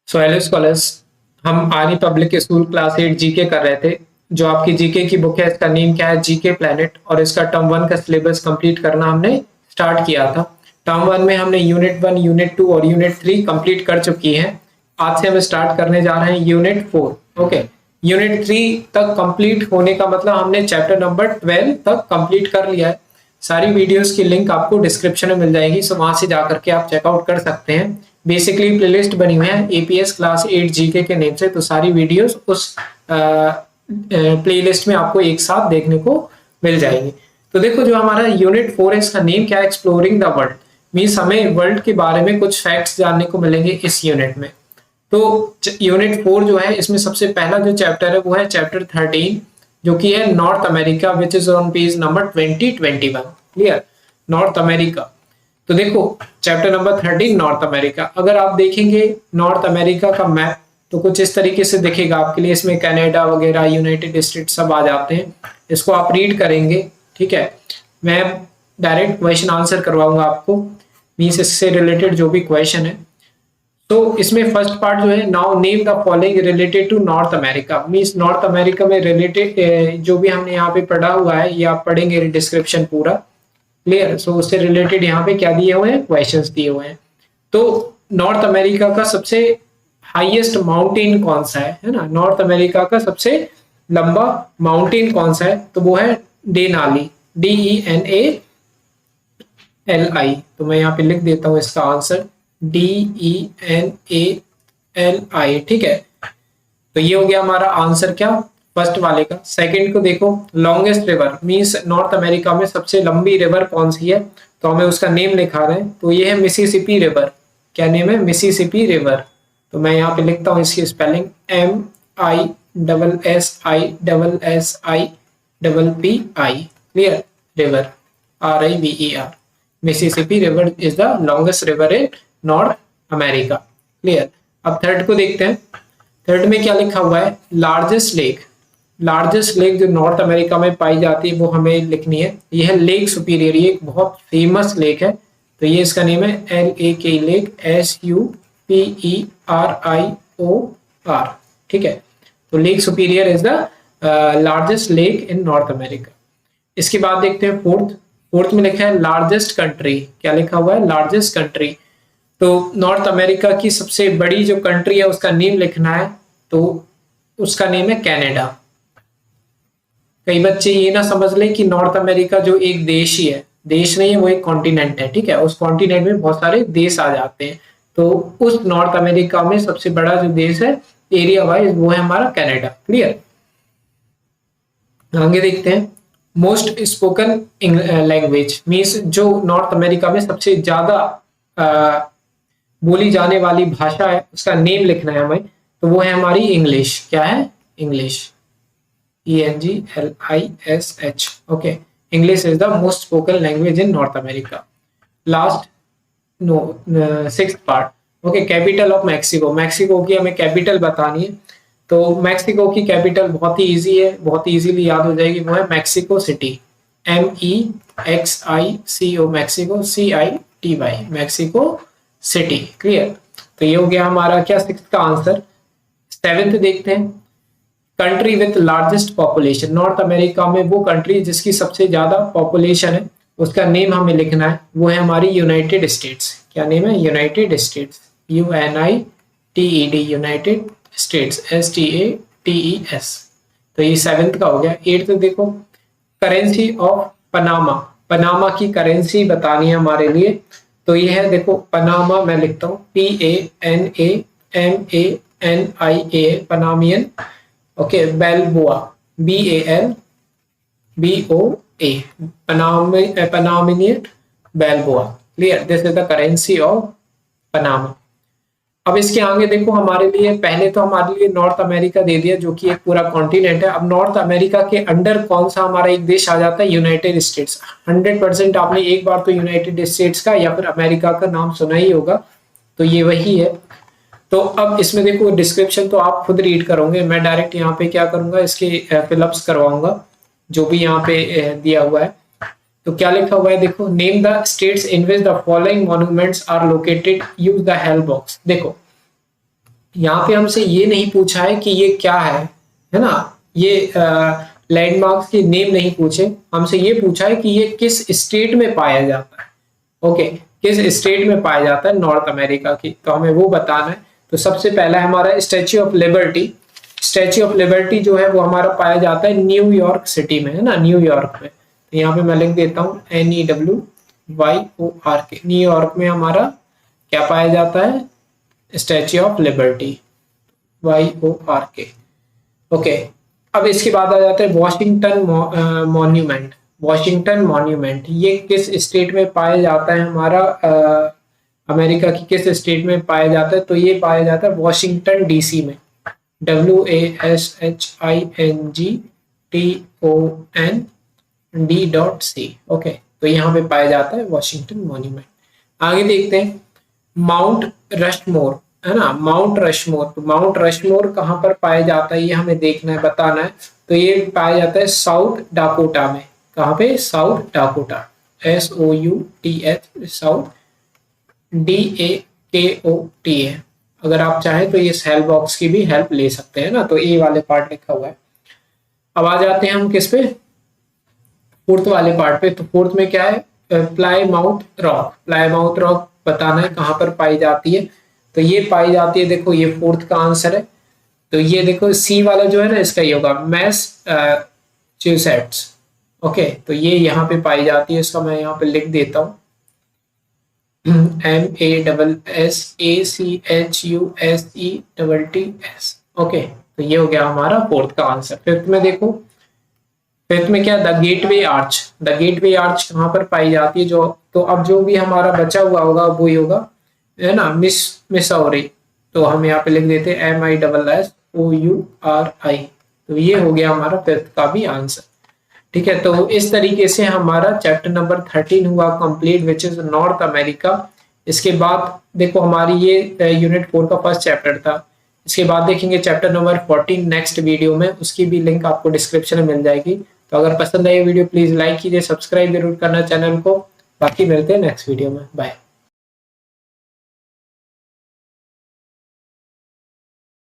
So hello scholars, हम army public school class 8 GK कर रहे थे। जो आपकी जीके की बुक है, इसका नेम क्या है, जीके प्लेनेट, और इसका टर्म 1 का सिलेबस कंप्लीट करना हमने स्टार्ट किया था। टर्म 1 में हमने यूनिट 1, यूनिट 2 और यूनिट 3 कंप्लीट कर चुकी हैं। आज से हम स्टार्ट करने जा रहे हैं यूनिट 4। ओके, यूनिट 3 तक कंप्लीट होने का मतलब हमने चैप्टर नंबर 12 तक कंप्लीट कर लिया है। सारी वीडियोस की लिंक आपको डिस्क्रिप्शन में मिल जाएगी, सो वहां से जाकर के आप चेकआउट कर सकते हैं। बेसिकली प्लेलिस्ट बनी हुई है एपीएस क्लास 8 जीके के नेम से, तो सारी वीडियोस उस प्लेलिस्ट में आपको एक साथ देखने को मिल जाएगी। तो देखो, जो हमारा यूनिट 4 है, इसका नेम क्या है, एक्सप्लोरिंग द वर्ल्ड। मींस हमें वर्ल्ड के बारे में कुछ फैक्ट्स जानने को मिलेंगे इस यूनिट में। तो यूनिट 4 जो है, इसमें सबसे पहला जो चैप्टर है वो है चैप्टर 13, जो कि है north America, which is on page number 2021। Clear, north America. तो देखो, चैप्टर नंबर 13 नॉर्थ अमेरिका। अगर आप देखेंगे नॉर्थ अमेरिका का मैप तो कुछ इस तरीके से दिखेगा आपके लिए। इसमें कनाडा वगैरह, यूनाइटेड स्टेट सब आ जाते हैं। इसको आप रीड करेंगे, ठीक है। मैं डायरेक्ट क्वेश्चन आंसर करवाऊंगा आपको, मींस इससे रिलेटेड जो भी क्वेश्चन है। तो इसमें फर्स्ट पार्ट जो है, now name the following related to North America. Means North America में रिलेटेड जो भी हमने यहाँ पे पढ़ा हुआ है, ये आप पढ़ेंगे डिस्क्रिप्शन पूरा। क्लियर, सो उससे रिलेटेड यहाँ पे क्या दिए हुए हैं, क्वेश्चंस दिए हुए हैं। तो नॉर्थ अमेरिका का सबसे हाईएस्ट माउंटेन कौन सा है ना। नॉर्थ अमेरिका का सबसे लंबा माउंटेन कौन सा है, तो वो है डेनाली, DENALI। तो मैं यहाँ पे लिख देता हूँ इसका आंसर, DENALI, ठीक है। तो ये हो गया हमारा आंसर क्या, फर्स्ट वाले का। सेकंड को देखो, longest river, means North America में सबसे लंबी रिवर कौन सी है, तो हमें उसका नेम लिखा रहे हैं। तो ये है मिसिसिपी रिवर। क्या नेम है, मिसिसिपी रिवर। तो मैं यहाँ पे लिखता हूँ इसकी spelling, MISSIPPI। Clear, river, RIVER। Mississippi river is the longest river in north America. Clear. अब थर्ड को देखते हैं। थर्ड में क्या लिखा हुआ है, लार्जेस्ट लेक। लार्जेस्ट लेक जो नॉर्थ अमेरिका में पाई जाती है वो हमें लिखनी है। यह है लेक सुपीरियर, ये एक बहुत फेमस लेक है। तो ये इसका नेम है LAK लेक, SUPERIOR, ठीक है। तो lake superior is the largest lake in north America. इसके बाद देखते हैं फोर्थ। फोर्थ में लिखा है लार्जेस्ट कंट्री। क्या लिखा हुआ है, लार्जेस्ट कंट्री। तो नॉर्थ अमेरिका की सबसे बड़ी जो कंट्री है उसका नेम लिखना है, तो उसका नेम है कनाडा। कई बच्चे ये ना समझ लें कि नॉर्थ अमेरिका जो एक देश ही है, देश नहीं है, वो एक कॉन्टिनेंट है, ठीक है। उस कॉन्टिनेंट में बहुत सारे देश आ जाते हैं। तो उस नॉर्थ अमेरिका में सबसे बड़ा जो देश है एरिया वाइज, वो है हमारा कनाडा। क्लियर। आगे देखते हैं, मोस्ट स्पोकन लैंग्वेज, मीन्स जो नॉर्थ अमेरिका में सबसे ज्यादा बोली जाने वाली भाषा है, उसका नेम लिखना है हमें। तो वो है हमारी इंग्लिश। क्या है, English, ENGLISH। Okay, English is the most spoken language in north America. Last sixth part. Okay, capital of Mexico. Mexico की हमें कैपिटल बतानी है। तो मैक्सिको की कैपिटल बहुत ही इजी है, बहुत ही इजीली याद हो जाएगी, वो है Mexico city, MEXICO, Mexico CITY, Mexico city. Clear. तो ये हो गया हमारा क्या, सिक्स्थ का आंसर। सेवेंथ देखते हैं, country with largest population. North America में वो कंट्री जिसकी सबसे ज्यादा पॉपुलेशन है, उसका नेम हमें लिखना है, वो है हमारी यूनाइटेड स्टेट्स। क्या नेम है, United states, UNITED, United states, STATES। तो ये सेवेंथ का हो गया। एट्थ देखो, करेंसी ऑफ पनामा। पनामा की करेंसी बतानी है हमारे लिए। तो ये है, देखो पनामा, मैं लिखता हूँ PANAMANIA, Panamanian. Okay, balboa, BALBOA, Panamanian balboa. Clear, this is the currency of Panama. अब इसके आगे देखो, हमारे लिए पहले तो हमारे लिए नॉर्थ अमेरिका दे दिया, जो कि एक पूरा कॉन्टिनेंट है। अब नॉर्थ अमेरिका के अंडर कौन सा हमारा एक देश आ जाता है, यूनाइटेड स्टेट्स। 100% आपने एक बार तो यूनाइटेड स्टेट्स का या फिर अमेरिका का नाम सुना ही होगा, तो ये वही है। तो अब इसमें देखो डिस्क्रिप्शन तो आप खुद रीड करोगे, मैं डायरेक्ट यहाँ पे क्या करूंगा, इसके फिलअप्स करवाऊंगा जो भी यहाँ पे दिया हुआ है। तो क्या लिखा हुआ है देखो, name the states in which the following monuments are located, use the help box. देखो यहाँ पे हमसे ये नहीं पूछा है कि ये क्या है ना, ये लैंडमार्क्स के नेम नहीं पूछे, हमसे ये पूछा है कि ये किस स्टेट में पाया जाता है। ओके, किस स्टेट में पाया जाता है नॉर्थ अमेरिका की, तो हमें वो बताना है। तो सबसे पहला हमारा statue of liberty. Statue of liberty जो है वो हमारा पाया जाता है न्यूयॉर्क सिटी में, है ना, न्यूयॉर्क में। तो यहाँ पे मैं लिख देता हूँ NEWYORK, न्यूयॉर्क में हमारा क्या पाया जाता है, statue of liberty, YORK। Okay, अब इसके बाद आ जाता है वॉशिंगटन मॉन्यूमेंट। वॉशिंगटन मॉन्यूमेंट ये किस स्टेट में पाया जाता है, हमारा अमेरिका की किस स्टेट में पाया जाता है, तो ये पाया जाता है वॉशिंगटन DC में, WASHINGTOND.C। ओके, तो यहाँ पे पाया जाता है वॉशिंगटन मॉन्यूमेंट। आगे देखते हैं माउंट रशमोर, है ना, माउंट रशमोर। तो माउंट रशमोर कहाँ पर पाया जाता है ये हमें देखना है, बताना है। तो ये पाया जाता है साउथ डाकोटा में। कहाँ पे, south Dakota, SOUTH, south DAKOTA। अगर आप चाहें तो इस हेल्प बॉक्स की भी हेल्प ले सकते हैं ना, तो ए वाले पार्ट लिखा हुआ है। अब आ जाते हैं हम किस पे, फोर्थ वाले पार्ट पे। तो फोर्थ में क्या है, प्लाईमाउथ रॉक। प्लाईमाउथ रॉक बताना है कहाँ पर पाई जाती है, तो ये पाई जाती है, देखो ये फोर्थ का आंसर है। तो ये देखो सी वाला जो है ना, इसका ये होगा मैसाचुसेट्स। ओके, तो ये यहाँ पे पाई जाती है, इसका मैं यहाँ पे लिख देता हूँ MASSACHUSETTS। ओके, तो ये हो गया हमारा फोर्थ का आंसर। फिफ्थ में देखो, फिफ्थ में क्या, the gateway arch. The gateway arch कहाँ पर पाई जाती है, जो तो अब जो भी हमारा बचा हुआ होगा वो ही होगा, है ना, मिसौरी। तो हम यहाँ पे लिख देते हैं MISSOURI। तो ये हो गया हमारा फिफ्थ का भी आंसर। ठीक है, तो इस तरीके से हमारा चैप्टर नंबर 13 हुआ complete, which is north America. इसके बाद देखो हमारी ये यूनिट 4 का फर्स्ट चैप्टर था। इसके बाद देखेंगे चैप्टर नंबर 14 नेक्स्ट वीडियो में, उसकी भी लिंक आपको डिस्क्रिप्शन में मिल जाएगी। तो अगर पसंद आई वीडियो प्लीज लाइक कीजिए, सब्सक्राइब जरूर करना चैनल को। बाकी मिलते हैं नेक्स्ट वीडियो में, बाय।